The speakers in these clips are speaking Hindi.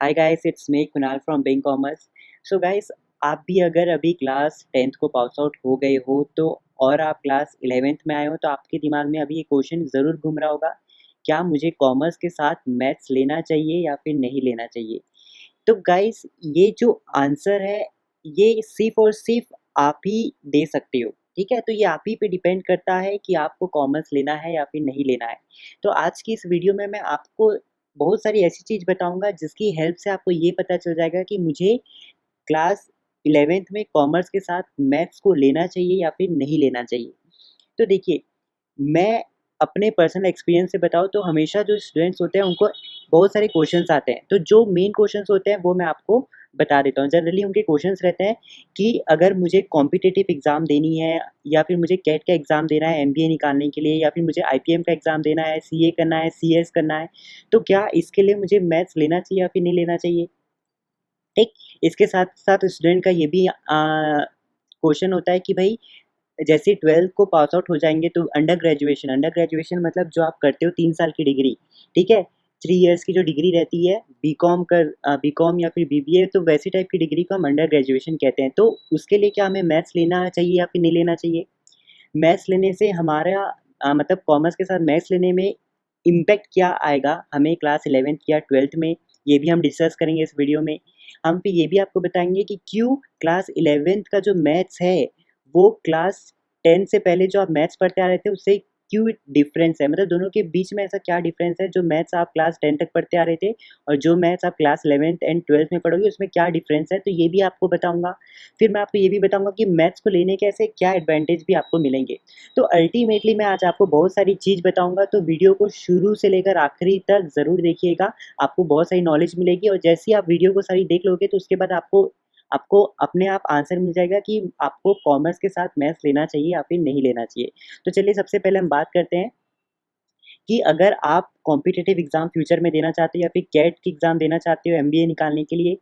Hi guys, it's me Kunal from Bing commerce. So guys, आप भी अगर अभी क्लास 10th को पास आउट हो गए हो तो और आप क्लास 11th में आए हो तो आपके दिमाग में अभी ये क्वेश्चन ज़रूर घूम रहा होगा, क्या मुझे कॉमर्स के साथ मैथ्स लेना चाहिए या फिर नहीं लेना चाहिए? तो गाइस, ये जो आंसर है ये सिर्फ़ और सिर्फ़ आप ही दे सकते हो, ठीक है? तो ये आप ही पे डिपेंड करता है कि आपको कॉमर्स लेना है या फिर नहीं लेना है। तो आज की इस वीडियो में मैं आपको बहुत सारी ऐसी चीज़ बताऊँगा जिसकी हेल्प से आपको ये पता चल जाएगा कि मुझे क्लास 11th में कॉमर्स के साथ मैथ्स को लेना चाहिए या फिर नहीं लेना चाहिए। तो देखिए, मैं अपने पर्सनल एक्सपीरियंस से बताऊँ तो हमेशा जो स्टूडेंट्स होते हैं उनको बहुत सारे क्वेश्चन्स आते हैं। तो जो मेन क्वेश्चन्स होते हैं वो मैं आपको बता देता हूँ। जनरली उनके क्वेश्चन्स रहते हैं कि अगर मुझे कॉम्पिटिटिव एग्ज़ाम देनी है या फिर मुझे कैट का एग्ज़ाम देना है एमबीए निकालने के लिए या फिर मुझे आईपीएम का एग्ज़ाम देना है, सीए करना है, सीएस करना है, तो क्या इसके लिए मुझे मैथ्स लेना चाहिए या फिर नहीं लेना चाहिए? ठीक? इसके साथ-साथ स्टूडेंट का ये भी क्वेश्चन होता है कि भई जैसे 12th को पास आउट हो जाएँगे तो अंडर ग्रेजुएशन मतलब जो आप करते हो 3 साल की डिग्री, ठीक है? 3 इयर्स की जो डिग्री रहती है बीकॉम या फिर बीबीए तो वैसी टाइप की डिग्री को हम अंडर ग्रेजुएशन कहते हैं। तो उसके लिए क्या हमें मैथ्स लेना चाहिए या फिर नहीं लेना चाहिए? मैथ्स लेने से हमारा मतलब कॉमर्स के साथ मैथ्स लेने में इम्पैक्ट क्या आएगा हमें क्लास 11th या 12th में, ये भी हम डिस्कस करेंगे इस वीडियो में। हम फिर ये भी आपको बताएँगे कि क्यों क्लास 11th का जो मैथ्स है, वो क्लास 10 से पहले जो आप मैथ्स पढ़ते आ रहे थे, उससे क्यों डिफ़रेंस है? मतलब दोनों के बीच में ऐसा क्या डिफ़रेंस है, जो मैथ्स आप क्लास 10 तक पढ़ते आ रहे थे और जो मैथ्स आप क्लास 11th एंड 12th में पढ़ोगे, उसमें क्या डिफ़रेंस है? तो ये भी आपको बताऊँगा। फिर मैं आपको ये भी बताऊँगा कि मैथ्स को लेने के ऐसे क्या एडवांटेज भी आपको मिलेंगे। तो अल्टीमेटली मैं आज आपको बहुत सारी चीज़ बताऊँगा, तो वीडियो को शुरू से लेकर आखिरी तक ज़रूर देखिएगा। आपको बहुत सारी नॉलेज मिलेगी और जैसे ही आप वीडियो को सारी देख लोगे तो उसके बाद आपको आपको अपने आप आंसर मिल जाएगा कि आपको कॉमर्स के साथ मैथ्स लेना चाहिए या फिर नहीं लेना चाहिए। तो चलिए सबसे पहले हम बात करते हैं कि अगर आप कॉम्पिटिटिव एग्ज़ाम फ्यूचर में देना चाहते हो या फिर कैट की एग्ज़ाम देना चाहते हो एमबीए निकालने के लिए,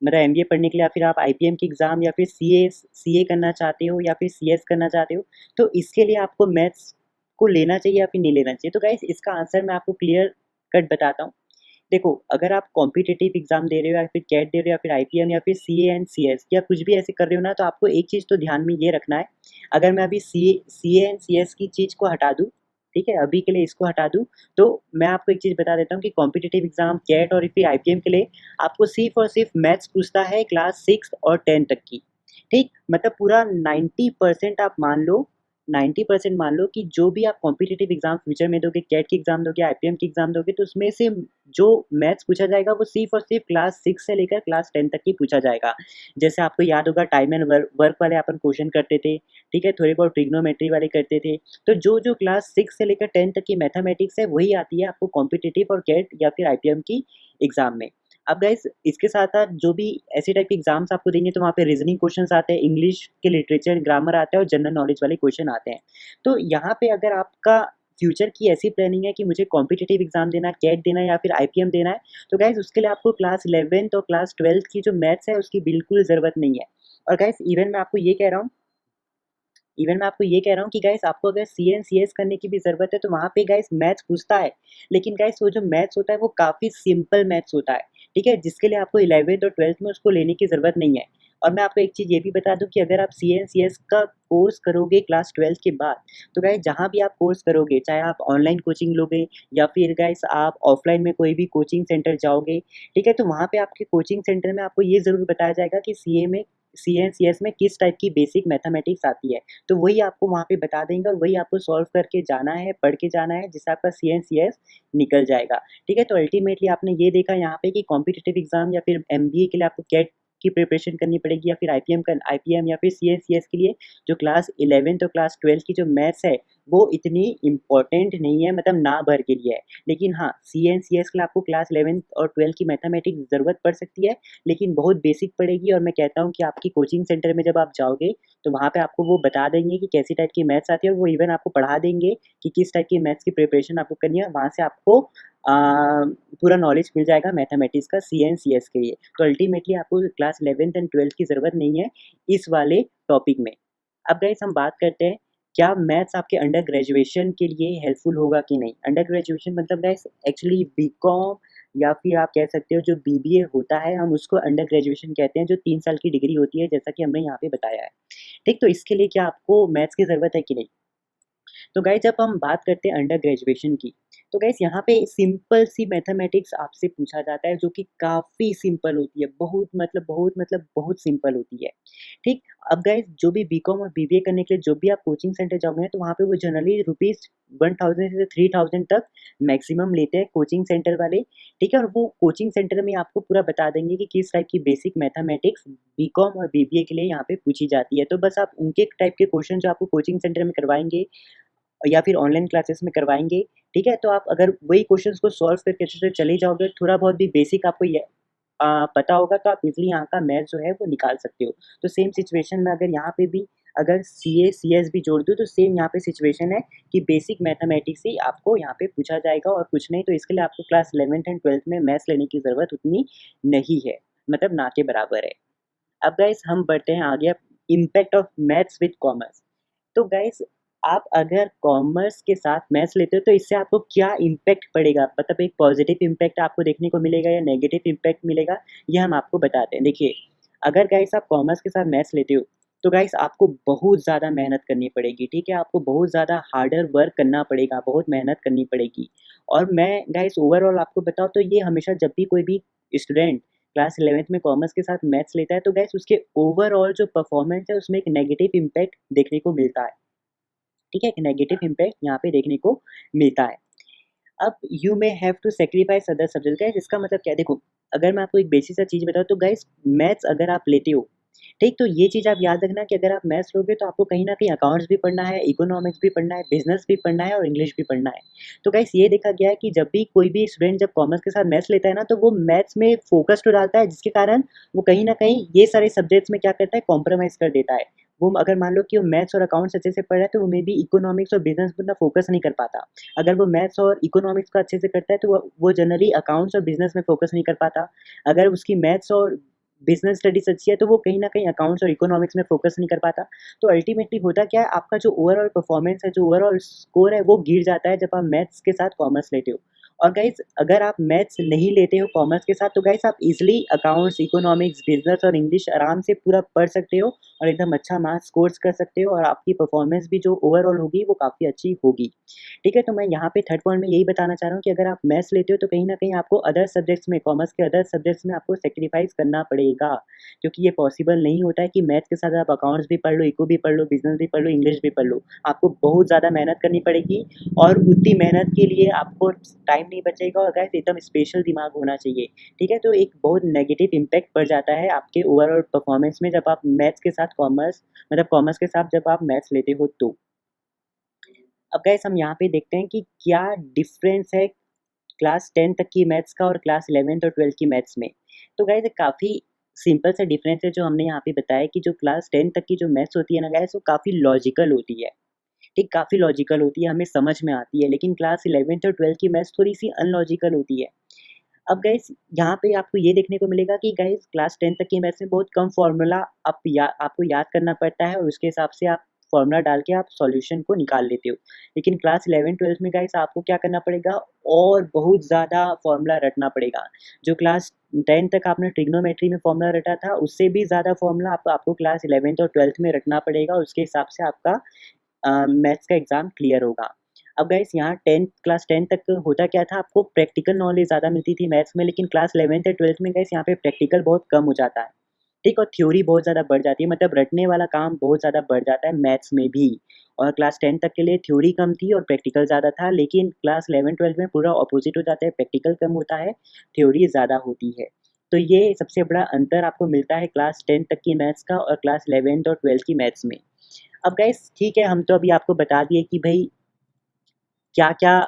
मतलब एमबीए पढ़ने के लिए या फिर आप आईपीएम की एग्ज़ाम या फिर सीए करना चाहते हो या फिर सीएस करना चाहते हो, तो इसके लिए आपको मैथ्स को लेना चाहिए या फिर नहीं लेना चाहिए? तो गाइस इसका आंसर मैं आपको क्लियर कट बताता हूँ। देखो, अगर आप कॉम्पिटिटिव एग्ज़ाम दे रहे हो या फिर कैट दे रहे हो या फिर आईपीएम या फिर सीए एंड सीएस या कुछ भी ऐसे कर रहे हो ना, तो आपको एक चीज़ तो ध्यान में ये रखना है, अगर मैं अभी सीए एंड सीएस की चीज़ को हटा दूँ, ठीक है? अभी के लिए इसको हटा दूँ, तो मैं आपको एक चीज़ बता देता हूँ कि कॉम्पिटिटिव एग्ज़ाम, कैट और फिर आईपीएम के लिए आपको सिर्फ़ और सिर्फ़ मैथ्स पूछता है क्लास 6 और 10 तक की, ठीक? मतलब पूरा 90% आप मान लो 90% मान लो कि जो भी आप कॉम्पिटिटिव एग्ज़ाम फ्यूचर में दोगे, कैट की एग्ज़ाम दोगे, आईपीएम की एग्ज़ाम दोगे, तो उसमें से जो मैथ्स पूछा जाएगा वो सिर्फ़ और सिर्फ़ क्लास 6 से लेकर क्लास 10 तक ही पूछा जाएगा। जैसे आपको याद होगा टाइम एंड वर्क वाले अपन क्वेश्चन करते थे, ठीक है? थोड़े बहुत ट्रिग्नोमेट्री वाले करते थे। तो जो क्लास 6 से लेकर 10 तक की मैथमेटिक्स है वही आती है आपको कॉम्पिटिटिव और कैट या फिर आईपीएम की एग्ज़ाम में। अब गाइस इसके साथ-साथ जो भी ऐसे टाइप के एग्ज़ाम्स आपको देंगे तो वहाँ पे रीज़निंग क्वेश्चन्स आते हैं, इंग्लिश के लिटरेचर, ग्रामर आता है और जनरल नॉलेज वाले क्वेश्चन आते हैं। तो यहाँ पे अगर आपका फ्यूचर की ऐसी प्लानिंग है कि मुझे कॉम्पिटिटिव एग्ज़ाम देना है, कैट देना है या फिर आईपीएम देना है, तो गाइस उसके लिए आपको क्लास 11th और क्लास 12th की जो मैथ्स है उसकी बिल्कुल ज़रूरत नहीं है। और गाइस इवन मैं आपको ये कह रहा हूँ कि गाइस आपको अगर सीए एंड सीएस करने की भी ज़रूरत है तो वहाँ पे गाइस मैथ्स पूछता है। लेकिन गाइस वो जो मैथ्स होता है वो काफ़ी सिंपल मैथ्स होता है, ठीक है? जिसके लिए आपको 11th और 12th में उसको लेने की ज़रूरत नहीं है। और मैं आपको एक चीज़ ये भी बता दूँ कि अगर आप सीए एंड सीएस का कोर्स करोगे क्लास 12th के बाद, तो गाइस जहाँ भी आप कोर्स करोगे, चाहे आप ऑनलाइन कोचिंग लोगे या फिर गाइस आप ऑफलाइन में कोई भी कोचिंग सेंटर जाओगे, ठीक है? तो वहाँ पे आपके कोचिंग सेंटर में आपको ये ज़रूर बताया जाएगा कि सीए एंड सीएस में किस टाइप की बेसिक मैथमेटिक्स आती है। तो वही आपको वहाँ पे बता देंगे और वही आपको सॉल्व करके जाना है, पढ़ के जाना है, जिससे आपका सीएनसीएस निकल जाएगा। ठीक है? तो अल्टीमेटली आपने ये देखा यहाँ पे कि कॉम्पिटिटिव एग्ज़ाम या फिर एमबीए के लिए आपको कैट की प्रिपरेशन करनी पड़ेगी या फिर आईपीएम या फिर सीएनसीएस के लिए जो क्लास 11th और क्लास 12 की जो मैथ्स है, वो इतनी इम्पोर्टेंट नहीं है, मतलब ना भर के लिए है। लेकिन हाँ, सीएनसीएस के लिए आपको क्लास 11th और 12 की मैथमेटिक्स ज़रूरत पड़ सकती है, लेकिन बहुत बेसिक पड़ेगी और मैं कहता हूँ कि आपकी कोचिंग सेंटर में जब आप जाओगे तो वहाँ पे आपको वो बता देंगे कि कैसी टाइप की मैथ्स आती है और वो इवन आपको पढ़ा देंगे कि किस टाइप की मैथ्स की प्रिपरेशन आपको करनी है। वहाँ से आपको पूरा नॉलेज मिल जाएगा मैथमेटिक्स का सीएनसीएस के लिए। तो अल्टीमेटली आपको क्लास 11th एंड 12th की ज़रूरत नहीं है इस वाले टॉपिक में। अब गाइस हम बात करते हैं, क्या मैथ्स आपके अंडर ग्रेजुएशन के लिए हेल्पफुल होगा कि नहीं? अंडर ग्रेजुएशन मतलब गाइस एक्चुअली बीकॉम या फिर आप कह सकते हो जो बीबीए होता है हम उसको अंडर ग्रेजुएशन कहते हैं, जो 3 साल की डिग्री होती है जैसा कि हमने यहाँ पे बताया है। ठीक, तो इसके लिए क्या आपको मैथ्स की ज़रूरत है कि नहीं? तो गाइस जब हम बात करते हैं अंडर ग्रेजुएशन की, तो गाइस यहाँ पे सिंपल सी मैथमेटिक्स आपसे पूछा जाता है जो कि काफ़ी सिंपल होती है, बहुत सिंपल होती है। ठीक, अब गाइस जो भी बीकॉम और बीबीए करने के लिए जो भी आप कोचिंग सेंटर जाओगे तो वहाँ पे वो जनरली रुपीज़ 1000 से 3000 तक मैक्सिमम लेते हैं कोचिंग सेंटर वाले। ठीक है, और वो कोचिंग सेंटर में आपको पूरा बता देंगे कि किस टाइप की बेसिक मैथमेटिक्स बीकॉम और बीबीए के लिए यहाँ पे पूछी जाती है। तो बस आप उनके टाइप के क्वेश्चन जो आपको कोचिंग सेंटर में करवाएँगे या फिर ऑनलाइन क्लासेस में करवाएँगे, ठीक है? तो आप अगर वही क्वेश्चंस को सॉल्व करके अच्छे से चले जाओगे, थोड़ा बहुत भी बेसिक आपको ये पता होगा तो आप इज़िली यहाँ का मैथ्स जो है वो निकाल सकते हो। तो सेम सिचुएशन में अगर यहाँ पे भी अगर सीए, सीएस भी जोड़ दूँ तो सेम यहाँ पे सिचुएशन है कि बेसिक मैथमेटिक्स ही आपको यहाँ पे पूछा जाएगा और कुछ नहीं। तो इसके लिए आपको क्लास 11th एंड 12th में मैथ्स लेने की ज़रूरत उतनी नहीं है, मतलब ना के बराबर है। अब गाइस हम बढ़ते हैं आगे, अब impact of maths with commerce. तो गाइस आप अगर कॉमर्स के साथ मैथ्स लेते हो तो इससे आपको क्या इम्पैक्ट पड़ेगा, मतलब एक पॉजिटिव इम्पैक्ट आपको देखने को मिलेगा या नेगेटिव इम्पैक्ट मिलेगा, ये हम आपको बताते हैं। देखिए, अगर गाइस आप कॉमर्स के साथ मैथ्स लेते हो तो गाइस आपको बहुत ज़्यादा मेहनत करनी पड़ेगी, ठीक है? आपको बहुत ज़्यादा हार्डर वर्क करना पड़ेगा, बहुत मेहनत करनी पड़ेगी। और मैं गाइस ओवरऑल आपको बताऊँ तो ये हमेशा जब भी कोई भी स्टूडेंट क्लास 11th में कॉमर्स के साथ मैथ्स लेता है तो गाइस उसके ओवरऑल जो परफॉर्मेंस है उसमें एक नेगेटिव इम्पैक्ट देखने को मिलता है। ठीक है? एक नेगेटिव इम्पैक्ट यहाँ पे देखने को मिलता है। अब you may have to sacrifice other subject. Guys इसका मतलब क्या है? देखो, अगर मैं आपको एक बेसिक सा चीज़ बताऊँ तो गाइस मैथ्स अगर आप लेते हो, ठीक? तो ये चीज़ आप याद रखना कि अगर आप मैथ्स लोगे तो आपको कहीं न कहीं अकाउंट्स भी पढ़ना है, इकोनॉमिक्स भी पढ़ना है, बिज़नेस भी पढ़ना है और इंग्लिश भी पढ़ना है। तो गाइस ये देखा गया है कि जब भी कोई भी स्टूडेंट जब कॉमर्स के साथ मैथ्स लेता है ना तो वो मैथ्स में फ़ोकस तो डालता है जिसके कारण वो कहीं न कहीं ये सारे सब्जेक्ट्स में क्या करता है, कॉम्प्रोमाइज़ कर देता है। वो अगर मान लो कि वो मैथ्स और अकाउंट्स अच्छे से पढ़ रहा है तो वो मेबी इकोनॉमिक्स और बिज़नेस पे उतना फ़ोकस नहीं कर पाता। अगर वो मैथ्स और इकोनॉमिक्स को अच्छे से करता है तो वो जनरली अकाउंट्स और बिज़नेस में फ़ोकस नहीं कर पाता। अगर उसकी मैथ्स और बिज़नेस स्टडीज़ अच्छी है तो वो कहीं न कहीं अकाउंट्स और इकोनॉमिक्स में फ़ोकस नहीं कर पाता। तो अल्टीमेटली होता क्या है, आपका जो ओवरऑल परफ़ॉर्मेंस है, जो ओवरऑल स्कोर है वो गिर जाता है जब आप मैथ्स के साथ कॉमर्स लेते हो। और गाइज़ अगर आप मैथ्स नहीं लेते हो कॉमर्स के साथ तो गाइज़ आप ईज़िली अकाउंट्स, इकोनॉमिक्स, बिज़नेस और इंग्लिश आराम से पूरा पढ़ सकते हो और एकदम अच्छा मार्क्स स्कोर्स कर सकते हो और आपकी परफ़ॉर्मेंस भी जो ओवरऑल होगी वो काफ़ी अच्छी होगी। ठीक है, तो मैं यहाँ पे थर्ड पॉइंट में यही बताना चाह रहा हूँ कि अगर आप मैथ्स लेते हो तो कहीं न कहीं आपको अदर सब्जेक्ट्स में, कॉमर्स के अदर सब्जेक्ट्स में आपको सैक्रिफ़ाइस करना पड़ेगा। क्योंकि ये पॉसिबल नहीं होता है कि मैथ्स के साथ आप अकाउंट्स भी पढ़ लो, इको भी पढ़ लो, बिज़नेस भी पढ़ लो, इंग्लिश भी पढ़ लो। आपको बहुत ज़्यादा मेहनत करनी पड़ेगी और उतनी मेहनत के लिए आपको टाइम नहीं बचेगा और गाइस एकदम स्पेशल दिमाग होना चाहिए। ठीक है, तो एक बहुत नेगेटिव इम्पैक्ट पड़ जाता है आपके ओवरऑल परफ़ॉर्मेंस में जब आप मैथ्स के साथ कॉमर्स, मतलब कॉमर्स के साथ जब आप मैथ्स लेते हो तो। अब गाइस हम यहाँ पे देखते हैं कि क्या डिफ़रेंस है क्लास 10 तक की मैथ्स का और क्लास 11th और 12th की मैथ्स में। तो गाइस काफ़ी सिंपल सा डिफ़रेंस है जो हमने यहाँ पे बताया कि जो क्लास 10 तक की जो मैथ्स होती है ना गाइस वो काफ़ी लॉजिकल होती है। ठीक, काफ़ी लॉजिकल होती है, हमें समझ में आती है, लेकिन क्लास 11th और 12th की मैथ्स थोड़ी-सी अनलॉजिकल होती है। अब गाइस यहाँ पे आपको ये देखने को मिलेगा कि गाइस क्लास 10 तक की मैथ्स में बहुत कम फ़ॉर्मूला आपको याद करना पड़ता है और उसके हिसाब से आप फ़ॉर्मूला डाल के आप सॉल्यूशन को निकाल लेते हो। लेकिन क्लास 11-12 में गाइस आपको क्या करना पड़ेगा और बहुत ज़्यादा फ़ॉर्मूला रटना पड़ेगा। जो क्लास 10 तक आपने ट्रिग्नोमेट्री में फ़ॉर्मूला रटा था, उससे भी ज़्यादा फ़ॉर्मूला आपको क्लास 11th और 12th में रटना पड़ेगा, उसके हिसाब से आपका मैथ्स का एग्ज़ाम क्लियर होगा। अब गाइस यहाँ 10th क्लास 10 तक होता क्या था, आपको प्रैक्टिकल नॉलेज ज़्यादा मिलती थी मैथ्स में, लेकिन क्लास 11th या 12th में गाइस यहाँ पे प्रैक्टिकल बहुत कम हो जाता है, ठीक? और थ्योरी बहुत ज़्यादा बढ़ जाती है, मतलब रटने वाला काम बहुत ज़्यादा बढ़ जाता है मैथ्स में भी। और क्लास 10 तक के लिए थ्योरी कम थी और प्रैक्टिकल ज़्यादा था, लेकिन क्लास 11-12 में पूरा ऑपोज़िट हो जाता है, प्रैक्टिकल कम होता है, थ्योरी ज़्यादा होती है। तो ये सबसे बड़ा अंतर आपको मिलता है क्लास 10 तक की मैथ्स का और क्लास 11th और 12th की मैथ्स में। अब गाइस ठीक है, हम तो अभी आपको बता दिए कि भई क्या-क्या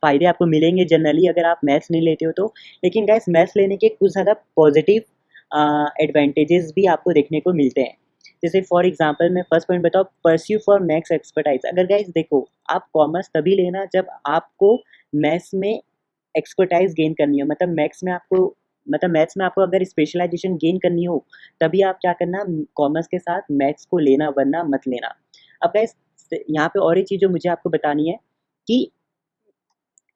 फ़ायदे आपको मिलेंगे जनरली अगर आप मैथ्स नहीं लेते हो तो। लेकिन गाइस मैथ्स लेने के कुछ ज़्यादा पॉज़िटिव एडवांटेजेस भी आपको देखने को मिलते हैं। जैसे फॉर एग्ज़ाम्पल मैं फर्स्ट पॉइंट बताऊँ, परस्यू फॉर मैथ्स एक्सपर्टाइज़। अगर गाइस देखो, आप कॉमर्स तभी लेना जब आपको मैथ्स में एक्सपर्टाइज़ गेन करनी हो, मतलब मैथ्स में आपको अगर स्पेशलाइज़ेशन गेन करनी हो, तभी आप क्या करना, कॉमर्स के साथ मैथ्स को लेना, वरना मत लेना। अब गाइस यहाँ पे और एक चीज़ जो मुझे आपको बतानी है कि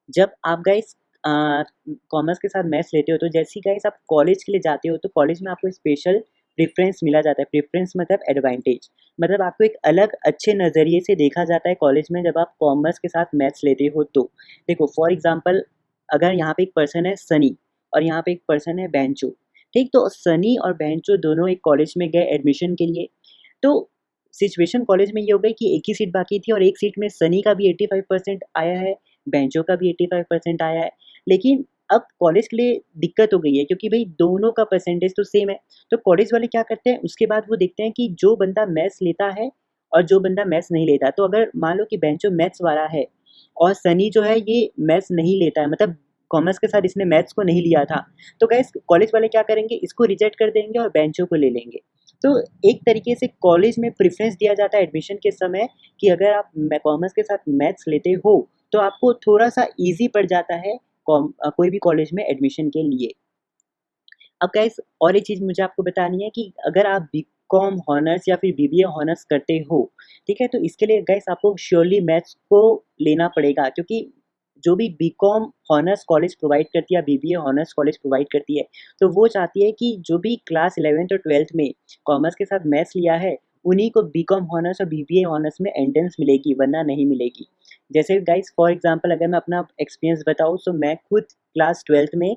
जब आप गाइस कॉमर्स के साथ मैथ्स लेते हो तो जैसे ही गाइस आप कॉलेज के लिए जाते हो तो कॉलेज में आपको स्पेशल प्रेफ़रेंस मिला जाता है। प्रेफ़रेंस मतलब एडवांटेज, मतलब आपको एक अलग अच्छे नज़रिए से देखा जाता है कॉलेज में जब आप कॉमर्स के साथ मैथ्स लेते हो तो। देखो फॉर एग्ज़ाम्पल अगर यहाँ पे एक पर्सन है सनी और यहाँ पे एक पर्सन है बेंचो, ठीक? तो सनी और बेंचो दोनों एक कॉलेज में गए एडमिशन के लिए, तो सिचुएशन कॉलेज में ये हो गई कि एक ही सीट बाकी थी और एक सीट में सनी का भी 85% आया है, बेंचो का भी 85% आया है। लेकिन अब कॉलेज के लिए दिक्कत हो गई है क्योंकि भई दोनों का परसेंटेज तो सेम है। तो कॉलेज वाले क्या करते हैं उसके बाद वो देखते हैं कि जो बंदा मैथ्स लेता है और जो बंदा मैथ्स नहीं लेता। तो अगर मान लो कि बेंचो मैथ्स वाला है और सनी जो है ये मैथ्स नहीं लेता है, मतलब कॉमर्स के साथ इसने मैथ्स को नहीं लिया था। तो गाइस कॉलेज वाले क्या करेंगे, इसको रिजेक्ट कर देंगे और बेंचो को ले लेंगे। तो एक तरीके से कॉलेज में प्रेफ़रेंस दिया जाता है एडमिशन के समय कि अगर आप कॉमर्स के साथ मैथ्स लेते हो तो आपको थोड़ा-सा ईज़ी पड़ जाता है कोई भी कॉलेज में एडमिशन के लिए। अब गाइस और एक चीज़ मुझे आपको बतानी है कि अगर आप बीकॉम हॉनर्स या फिर बीबीए हॉनर्स करते हो, ठीक है? तो इसके लिए गाइस आपको श्योरली मैथ्स को लेना पड़ेगा क्योंकि जो भी बीकॉम हॉनर्स कॉलेज प्रोवाइड करती है या बीबीए हॉनर्स कॉलेज प्रोवाइड करती है, तो वो चाहती है कि जो भी क्लास 11th और 12th में कॉमर्स के साथ मैथ्स लिया है, उन्हीं को बीकॉम हॉनर्स और बीबीए हॉनर्स में एंट्रेंस मिलेगी, वरना नहीं मिलेगी। जैसे गाइस फॉर एग्ज़ाम्पल अगर मैं अपना एक्सपीरियंस बताऊँ, तो मैं खुद क्लास 12th में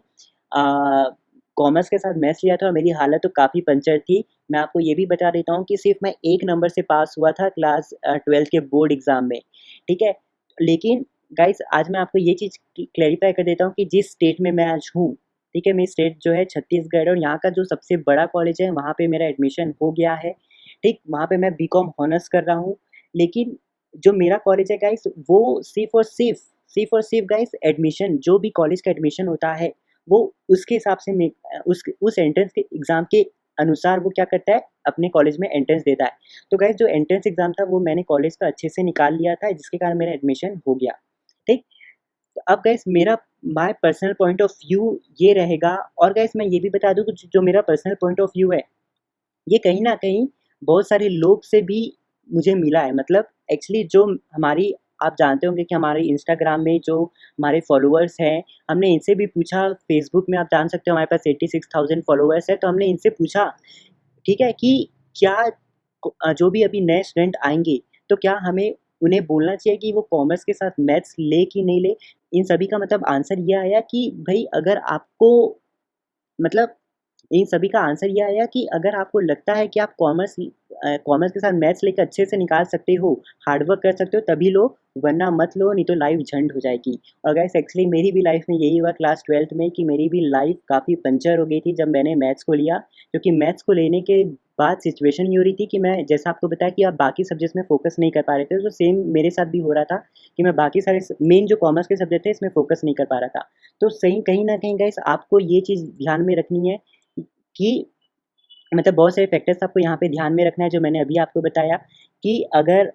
कॉमर्स के साथ मैथ्स लिया था और मेरी हालत तो काफ़ी पंचर थी। मैं आपको ये भी बता देता हूँ कि सिर्फ़ मैं 1 नंबर से पास हुआ था क्लास 12th के बोर्ड एग्ज़ाम में, ठीक है? लेकिन गाइस आज मैं आपको ये चीज़ क्लैरिफ़ाई कर देता हूँ कि जिस स्टेट में मैं आज हूँ, ठीक है? मेरी स्टेट जो है छत्तीसगढ़ और यहाँ का जो सबसे बड़ा कॉलेज है, वहाँ पे मेरा एडमिशन हो गया है, ठीक? वहाँ पे मैं बीकॉम हॉनर्स कर रहा हूँ। लेकिन जो मेरा कॉलेज है गाइस, वो सिर्फ़ और सिर्फ़ गाइस एडमिशन जो भी कॉलेज का एडमिशन होता है, वो उसके हिसाब से उस एंट्रेंस के एग्ज़ाम के अनुसार वो क्या करता है, अपने कॉलेज में एंट्रेंस देता है। तो गाइस जो एंट्रेंस एग्ज़ाम था वो मैंने कॉलेज का अच्छे से निकाल लिया था जिसके कारण मेरा एडमिशन हो गया, ठीक? तो अब गाइस मेरा my personal point of view ये रहेगा और गाइस मैं ये भी बता दूँ कि जो मेरा पर्सनल पॉइंट ऑफ व्यू है, ये कहीं न कहीं बहुत सारे लोग से भी मुझे मिला है। मतलब एक्चुअली जो हमारी आप जानते होंगे कि हमारे इंस्टाग्राम में जो हमारे फॉलोअर्स हैं, हमने इनसे भी पूछा, फेसबुक में आप जान सकते हो हमारे पास 86,000 फॉलोअर्स हैं, तो हमने इनसे पूछा, ठीक है, कि क्या जो भी अभी नए स्टूडेंट आएँगे, तो क्या हमें उन्हें बोलना चाहिए कि वो कॉमर्स के साथ मैथ्स लें कि नहीं लें? इन सभी का मतलब आंसर ये आया कि भई अगर आपको मतलब इन सभी का आंसर ये आया कि अगर आपको लगता है कि आप कॉमर्स के साथ मैथ्स लेके अच्छे से निकाल सकते हो, हार्ड वर्क कर सकते हो तभी लो, वरना मत लो, नहीं तो लाइफ़ झंड हो जाएगी। और गाइस एक्चुअली मेरी भी लाइफ़ में यही हुआ क्लास 12th में कि मेरी भी लाइफ़ काफ़ी पंचर हो गई थी जब मैंने मैथ्स को लिया, क्योंकि मैथ्स को लेने के बाद सिचुएशन ये हो रही थी कि मैं जैसा आपको बताया कि आप बाकी सब्जेक्ट्स में फ़ोकस नहीं कर पा रहे थे, तो सेम मेरे साथ भी हो रहा था कि मैं बाकी सारे मेन जो कॉमर्स के सब्जेक्ट थे इसमें फ़ोकस नहीं कर पा रहा था। तो सही कहीं न कहीं गाइस आपको ये चीज़ ध्यान में रखनी है कि मतलब बहुत सारे फैक्टर्स आपको यहाँ पे ध्यान में रखना है जो मैंने अभी आपको बताया कि अगर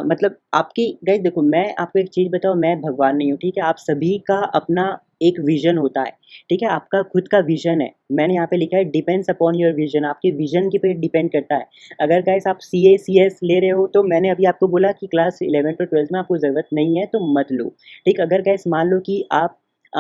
मतलब आपकी गाइस देखो मैं आपको एक चीज़ बताऊँ, मैं भगवान नहीं हूँ, ठीक है? आप सभी का अपना एक विज़न होता है, ठीक है? आपका खुद का विज़न है। मैंने यहाँ पे लिखा है डिपेंड्स अपॉन योर विज़न, आपके विज़न के पे डिपेंड करता है। अगर गाइस आप सीए, सीएस ले रहे हो तो मैंने अभी आपको बोला कि क्लास 11th और 12th में आपको ज़रूरत नहीं है तो मत लो, ठीक? अगर गाइस मान लो कि अ,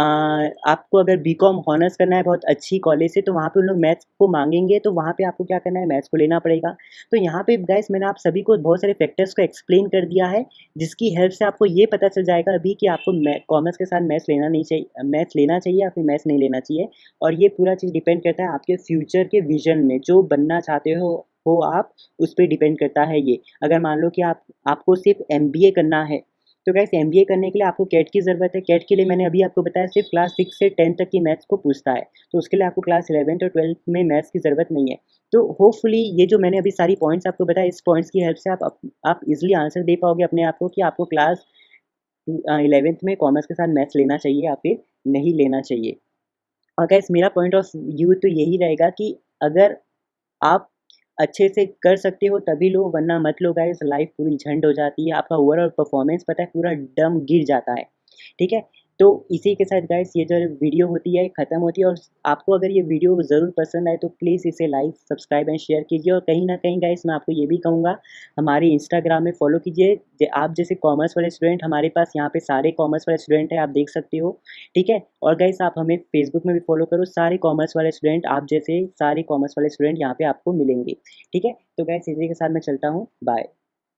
आपको अगर बीकॉम हॉनर्स करना है बहुत अच्छी कॉलेज से तो वहाँ पे उन लोग मैथ्स को माँगेंगे तो वहाँ पे आपको क्या करना है, मैथ्स को लेना पड़ेगा। तो यहाँ पे गाइस मैंने आप सभी को बहुत सारे फैक्टर्स को एक्सप्लेन कर दिया है, जिसकी हेल्प से आपको ये पता चल जाएगा अभी कि आपको मै कॉमर्स के साथ मैथ्स लेना चाहिए या फिर मैथ्स नहीं लेना चाहिए। और ये पूरा चीज़ डिपेंड करता है आपके फ्यूचर के विज़न में, जो बनना चाहते हो आप, उस पे डिपेंड करता है ये। अगर मान लो कि आपको सिर्फ़ एमबीए करना है, तो गाइस एमबीए करने के लिए आपको कैट की ज़रूरत है। कैट के लिए मैंने अभी आपको बताया सिर्फ़ क्लास 6 से 10 तक की मैथ्स को पूछता है। तो उसके लिए आपको क्लास 11th और 12th में मैथ्स की ज़रूरत नहीं है। तो होपफुली ये जो मैंने अभी सारी पॉइंट्स आपको बताए, इस पॉइंट्स की हेल्प से आप ईज़िली आंसर दे पाओगे अपने आप को कि आपको क्लास 11th में कॉमर्स के साथ मैथ्स लेना चाहिए या फिर नहीं लेना चाहिए। और गाइस मेरा पॉइंट ऑफ व्यू तो यही रहेगा कि अगर आप अच्छे से कर सकते हो तभी लो, वरना मत लो गाइस, लाइफ़ पूरी झंड हो जाती है। आपका ओवरऑल परफ़ॉर्मेंस पता है पूरा डम गिर जाता है, ठीक है? तो इसी के साथ गाइस ये जो वीडियो होती है ख़त्म होती है, और आपको अगर ये वीडियो ज़रूर पसंद आए तो प्लीज़ इसे लाइक, सब्सक्राइब एंड शेयर कीजिए। और कहीं न कहीं गाइस मैं आपको ये भी कहूँगा, हमारे इंस्टाग्राम में फॉलो कीजिए। आप जैसे कॉमर्स वाले स्टूडेंट, हमारे पास यहाँ पे सारे कॉमर्स वाले स्टूडेंट हैं, आप देख सकते हो, ठीक है? और गाइस आप हमें फेसबुक में भी फॉलो करो, सारे कॉमर्स वाले स्टूडेंट, आप जैसे सारे कॉमर्स वाले स्टूडेंट यहाँ पे आपको मिलेंगे, ठीक है? तो गाइस इसी के साथ मैं चलता हूँ, बाय।